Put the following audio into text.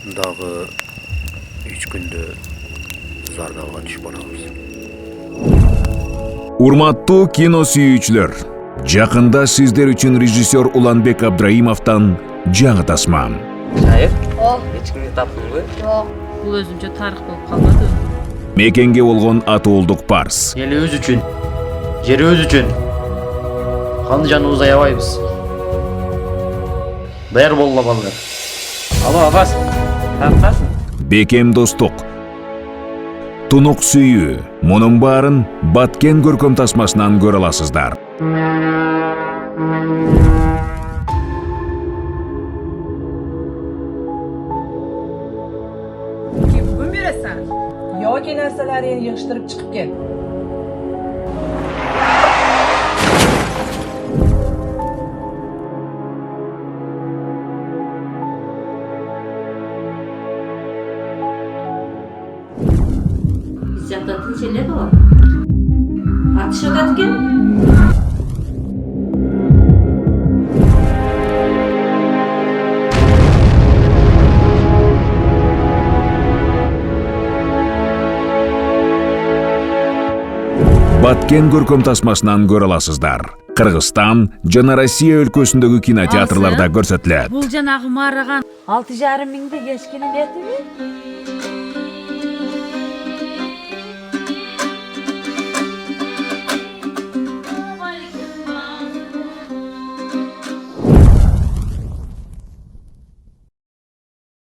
Дағы 3 күндө зардабга түшүп барабыз. Урматтуу кино сүйүүчүлөр, жакында сиздер үчүн режиссер Уланбек Абдраимовдон жаңы тасма. Шайыр? Эч кимди таптыңбы? Жок. Бул өзүнчө тарых болуп калбады. Мекенге болгон атуулдук парыз. Элибиз үчүн, жерибиз үчүн канды жаныбызды аябайбыз. Даяр болула балдар. Алло, апас. Таптасың? Бекем достук, тунук сүйүү, мунун баарын Баткен көркөм тасмасынан көрө аласыздар. Bugün beresen. Yoki narsalarini yig'ishtirib chiqib kel. Biz yaptığın şeyler de var. Atış atarken Баткен көркөм тасмасынан көрө аласыздар. Кыргызстан жана Россия өлкөсүндөгү кинотеатрларда көрсөтүлөт. Бул жанагы мараган 6,5 миңди кешкинин этиби?